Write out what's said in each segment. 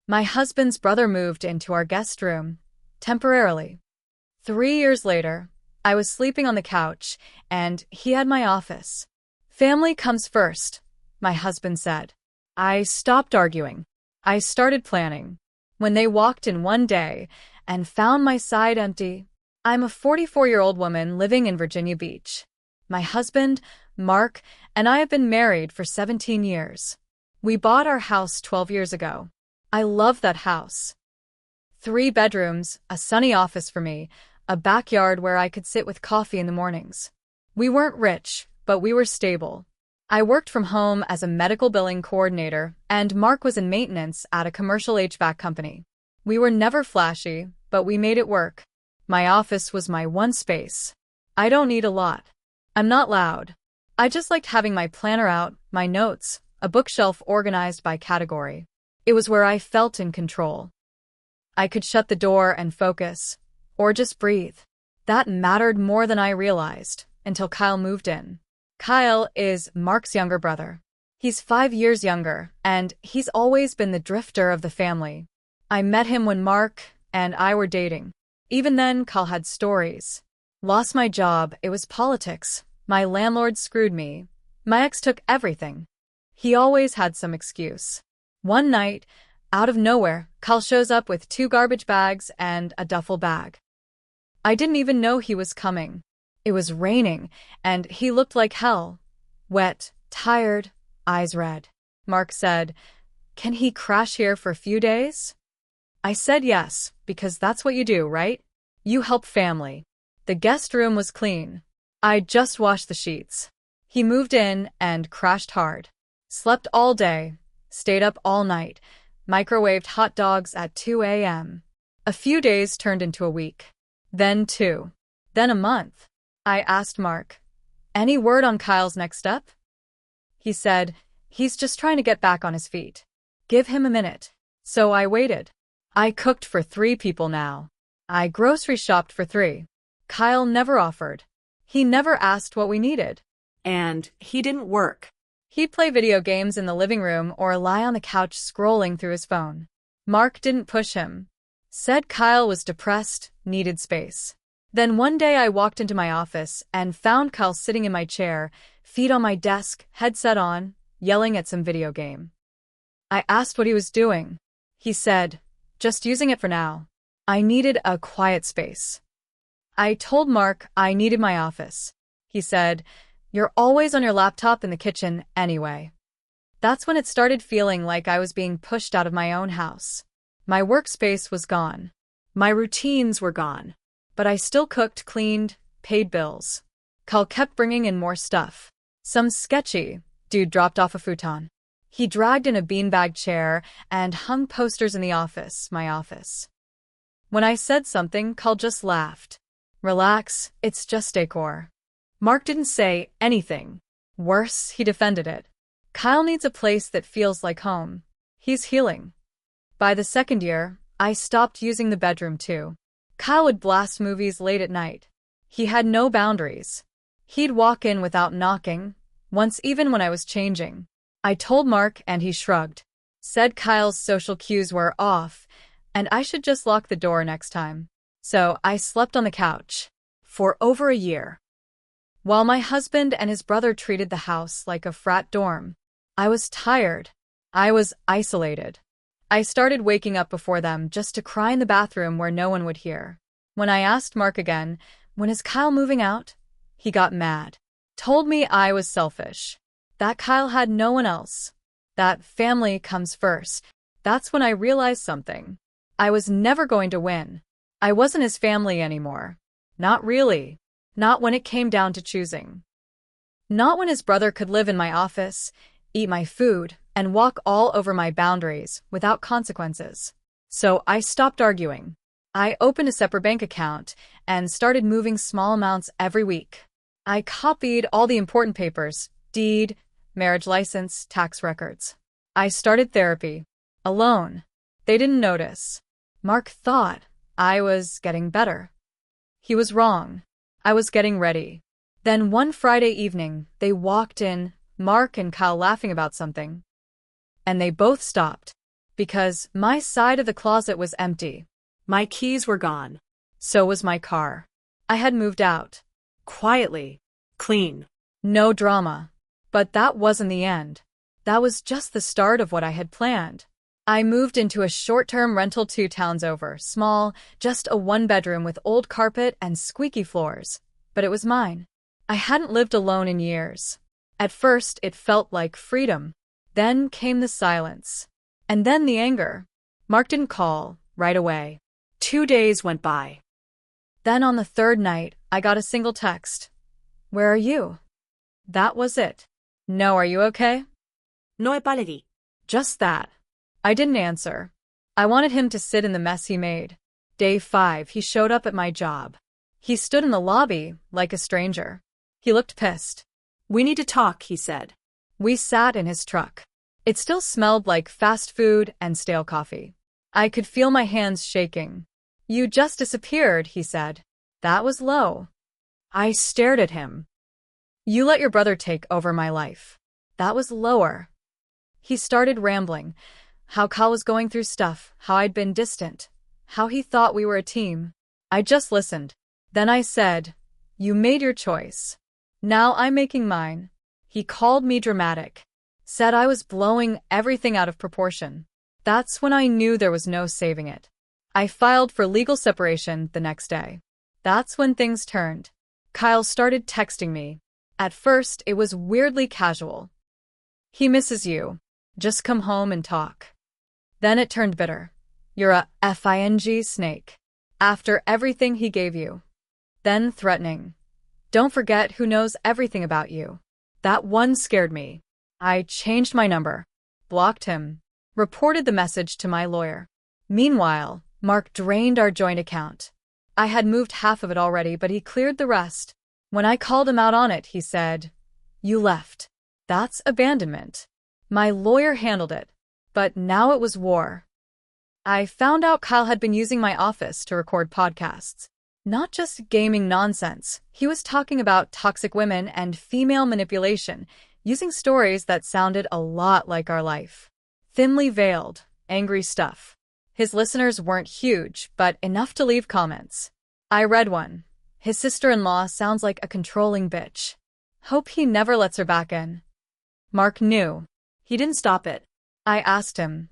My husband's brother moved into our guest room, temporarily. 3 years later, I was sleeping on the couch, and he had my office. Family comes first, my husband said. I stopped arguing. I started planning. When they walked in one day and found my side empty, I'm a 44-year-old woman living in Virginia Beach. My husband, Mark, and I have been married for 17 years. We bought our house 12 years ago. I love that house. 3 bedrooms, a sunny office for me, a backyard where I could sit with coffee in the mornings. We weren't rich, but we were stable. I worked from home as a medical billing coordinator, and Mark was in maintenance at a commercial HVAC company. We were never flashy, but we made it work. My office was my one space. I don't need a lot. I'm not loud. I just liked having my planner out, my notes, a bookshelf organized by category. It was where I felt in control. I could shut the door and focus, or just breathe. That mattered more than I realized, until Kyle moved in. Kyle is Mark's younger brother. He's 5 years younger, and he's always been the drifter of the family. I met him when Mark and I were dating. Even then, Kyle had stories. Lost my job, it was politics. My landlord screwed me. My ex took everything. He always had some excuse. One night, out of nowhere, Kyle shows up with 2 garbage bags and a duffel bag. I didn't even know he was coming. It was raining, and he looked like hell. Wet, tired, eyes red. Mark said, "Can he crash here for a few days?" I said yes, because that's what you do, right? You help family. The guest room was clean. I just washed the sheets. He moved in and crashed hard. Slept all day, stayed up all night, microwaved hot dogs at 2 a.m. A few days turned into a week. Then 2. Then a month. I asked Mark, "Any word on Kyle's next step?" He said, "He's just trying to get back on his feet. Give him a minute." So I waited. I cooked for 3 people now. I grocery shopped for 3. Kyle never offered. He never asked what we needed. And he didn't work. He'd play video games in the living room or lie on the couch scrolling through his phone. Mark didn't push him. Said Kyle was depressed, needed space. Then one day I walked into my office and found Kyle sitting in my chair, feet on my desk, headset on, yelling at some video game. I asked what he was doing. He said, "Just using it for now. I needed a quiet space." I told Mark I needed my office. He said, "You're always on your laptop in the kitchen anyway." That's when it started feeling like I was being pushed out of my own house. My workspace was gone. My routines were gone. But I still cooked, cleaned, paid bills. Kyle kept bringing in more stuff. Some sketchy dude dropped off a futon. He dragged in a beanbag chair and hung posters in the office, my office. When I said something, Kyle just laughed. "Relax, it's just decor." Mark didn't say anything. Worse, he defended it. Kyle needs a place that feels like home. He's healing. By the 2nd year, I stopped using the bedroom too. Kyle would blast movies late at night. He had no boundaries. He'd walk in without knocking, once even when I was changing. I told Mark and he shrugged. Said Kyle's social cues were off, and I should just lock the door next time. So I slept on the couch. For over a year. While my husband and his brother treated the house like a frat dorm. I was tired. I was isolated. I started waking up before them just to cry in the bathroom where no one would hear. When I asked Mark again, "When is Kyle moving out?" he got mad. Told me I was selfish. That Kyle had no one else. That family comes first. That's when I realized something. I was never going to win. I wasn't his family anymore. Not really. Not when it came down to choosing. Not when his brother could live in my office, eat my food, and walk all over my boundaries without consequences. So I stopped arguing. I opened a separate bank account and started moving small amounts every week. I copied all the important papers, deed, marriage license, tax records. I started therapy. Alone. They didn't notice. Mark thought I was getting better. He was wrong. I was getting ready. Then one Friday evening, they walked in, Mark and Kyle laughing about something. And they both stopped. because my side of the closet was empty. My keys were gone. So was my car. I had moved out. Quietly. Clean. No drama. But that wasn't the end. That was just the start of what I had planned. I moved into a short-term rental 2 towns over, small, just a 1-bedroom with old carpet and squeaky floors. But it was mine. I hadn't lived alone in years. At first, it felt like freedom. Then came the silence. And then the anger. Mark didn't call right away. 2 days went by. Then on the 3rd night, I got a single text. "Where are you?" That was it. No, are you okay? No apology. Just that. I didn't answer. I wanted him to sit in the mess he made. Day 5, he showed up at my job. He stood in the lobby like a stranger. He looked pissed. We need to talk, he said. We sat in his truck. It still smelled like fast food and stale coffee. I could feel my hands shaking. "You just disappeared," he said. That was low. I stared at him. "You let your brother take over my life." That was lower. He started rambling. How Kyle was going through stuff, how I'd been distant, how he thought we were a team. I just listened. Then I said, "You made your choice. Now I'm making mine." He called me dramatic. Said I was blowing everything out of proportion. That's when I knew there was no saving it. I filed for legal separation the next day. That's when things turned. Kyle started texting me. At first, it was weirdly casual. "He misses you. Just come home and talk." Then it turned bitter. "You're a FING snake. After everything he gave you." Then threatening. "Don't forget who knows everything about you." That one scared me. I changed my number, blocked him, reported the message to my lawyer. Meanwhile, Mark drained our joint account. I had moved half of it already, but he cleared the rest. When I called him out on it, he said, "You left. That's abandonment." My lawyer handled it. But now it was war. I found out Kyle had been using my office to record podcasts. Not just gaming nonsense. He was talking about toxic women and female manipulation, using stories that sounded a lot like our life. Thinly veiled, angry stuff. His listeners weren't huge, but enough to leave comments. I read one. "His sister-in-law sounds like a controlling bitch. Hope he never lets her back in." Mark knew. He didn't stop it. I asked him,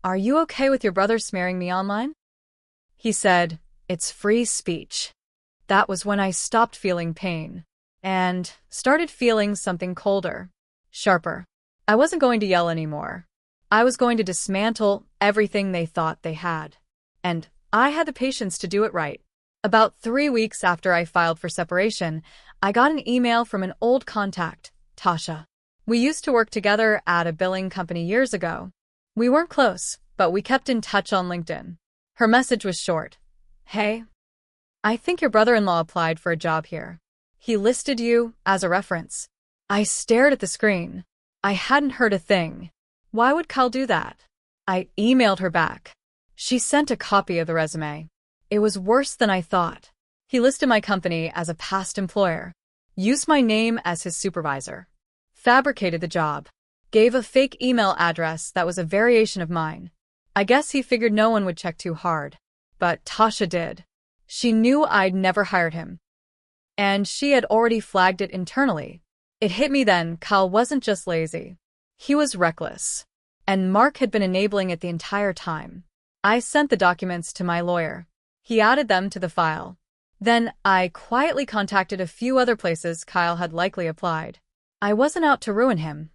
"Are you okay with your brother smearing me online?" He said, "It's free speech." That was when I stopped feeling pain and started feeling something colder, sharper. I wasn't going to yell anymore. I was going to dismantle everything they thought they had. And I had the patience to do it right. About 3 weeks after I filed for separation, I got an email from an old contact, Tasha. We used to work together at a billing company years ago. We weren't close, but we kept in touch on LinkedIn. Her message was short. "Hey, I think your brother-in-law applied for a job here. He listed you as a reference." I stared at the screen. I hadn't heard a thing. Why would Kyle do that? I emailed her back. She sent a copy of the resume. It was worse than I thought. He listed my company as a past employer, used my name as his supervisor, fabricated the job, gave a fake email address that was a variation of mine. I guess he figured no one would check too hard. But Tasha did. She knew I'd never hired him. And she had already flagged it internally. It hit me then, Kyle wasn't just lazy. He was reckless. And Mark had been enabling it the entire time. I sent the documents to my lawyer. He added them to the file. Then I quietly contacted a few other places Kyle had likely applied. I wasn't out to ruin him.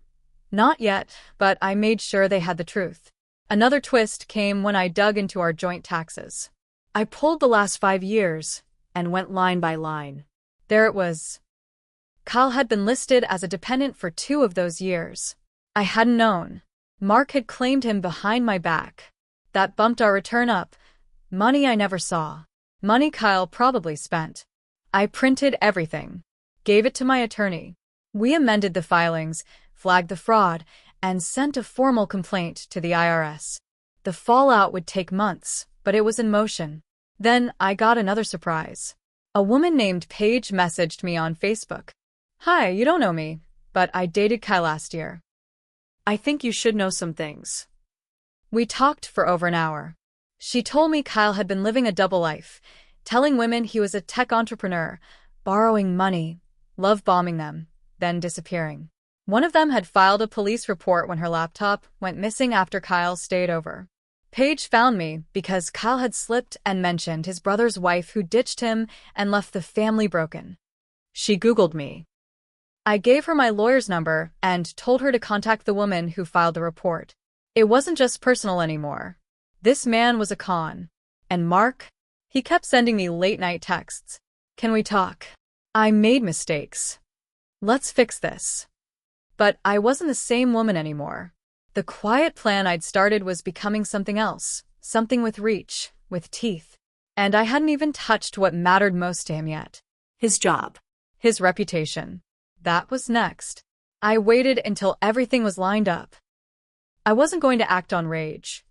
Not yet, but I made sure they had the truth. Another twist came when I dug into our joint taxes. I pulled the last 5 years and went line by line. There it was. Kyle had been listed as a dependent for 2 of those years. I hadn't known. Mark had claimed him behind my back. That bumped our return up. Money I never saw. Money Kyle probably spent. I printed everything. Gave it to my attorney. We amended the filings, flagged the fraud, and sent a formal complaint to the IRS. The fallout would take months, but it was in motion. Then I got another surprise. A woman named Paige messaged me on Facebook. "Hi, you don't know me, but I dated Kyle last year. I think you should know some things." We talked for over an hour. She told me Kyle had been living a double life, telling women he was a tech entrepreneur, borrowing money, love bombing them, then disappearing. One of them had filed a police report when her laptop went missing after Kyle stayed over. Paige found me because Kyle had slipped and mentioned his brother's wife who ditched him and left the family broken. She Googled me. I gave her my lawyer's number and told her to contact the woman who filed the report. It wasn't just personal anymore. This man was a con. And Mark? He kept sending me late-night texts. Can we talk? I made mistakes. Let's fix this. But I wasn't the same woman anymore. The quiet plan I'd started was becoming something else, something with reach, with teeth. And I hadn't even touched what mattered most to him yet. His job. His reputation. That was next. I waited until everything was lined up. I wasn't going to act on rage.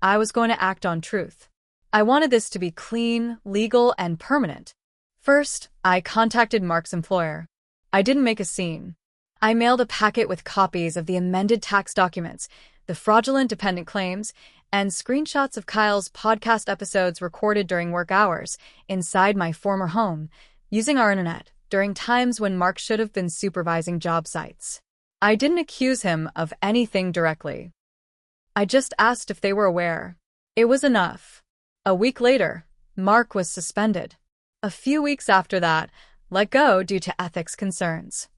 I was going to act on truth. I wanted this to be clean, legal, and permanent. First, I contacted Mark's employer. I didn't make a scene. I mailed a packet with copies of the amended tax documents, the fraudulent dependent claims, and screenshots of Kyle's podcast episodes recorded during work hours inside my former home, using our internet, during times when Mark should have been supervising job sites. I didn't accuse him of anything directly. I just asked if they were aware. It was enough. A week later, Mark was suspended. A few weeks after that, let go due to ethics concerns.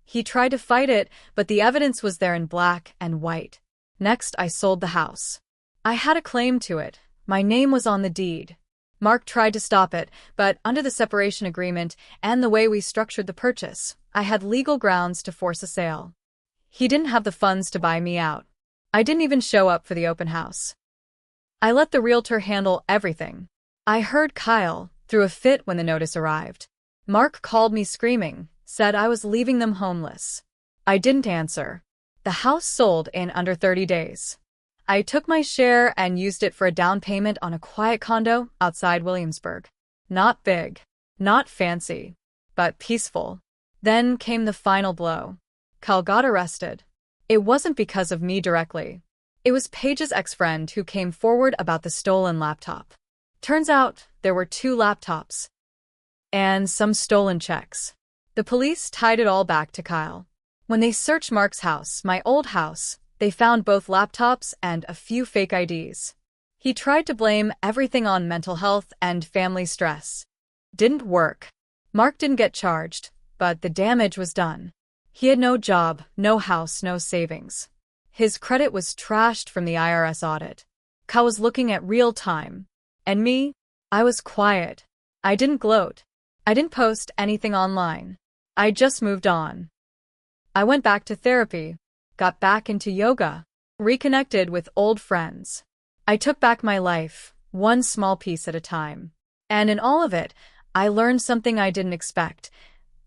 He tried to fight it, but the evidence was there in black and white. Next, I sold the house. I had a claim to it. My name was on the deed. Mark tried to stop it, but under the separation agreement and the way we structured the purchase, I had legal grounds to force a sale. He didn't have the funds to buy me out. I didn't even show up for the open house. I let the realtor handle everything. I heard Kyle, threw a fit when the notice arrived. Mark called me screaming, said I was leaving them homeless. I didn't answer. The house sold in under 30 days. I took my share and used it for a down payment on a quiet condo outside Williamsburg. Not big, not fancy, but peaceful. Then came the final blow. Kyle got arrested. It wasn't because of me directly. It was Paige's ex-friend who came forward about the stolen laptop. Turns out there were 2 laptops. And some stolen checks. The police tied it all back to Kyle. When they searched Mark's house, my old house, they found both laptops and a few fake IDs. He tried to blame everything on mental health and family stress. Didn't work. Mark didn't get charged, but the damage was done. He had no job, no house, no savings. His credit was trashed from the IRS audit. Kyle was looking at real time. And me? I was quiet. I didn't gloat. I didn't post anything online. I just moved on. I went back to therapy, got back into yoga, reconnected with old friends. I took back my life, one small piece at a time. And in all of it, I learned something I didn't expect.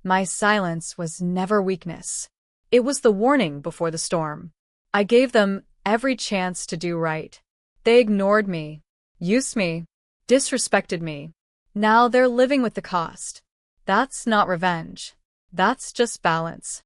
My silence was never weakness. It was the warning before the storm. I gave them every chance to do right. They ignored me, used me, disrespected me. Now they're living with the cost. That's not revenge. That's just balance.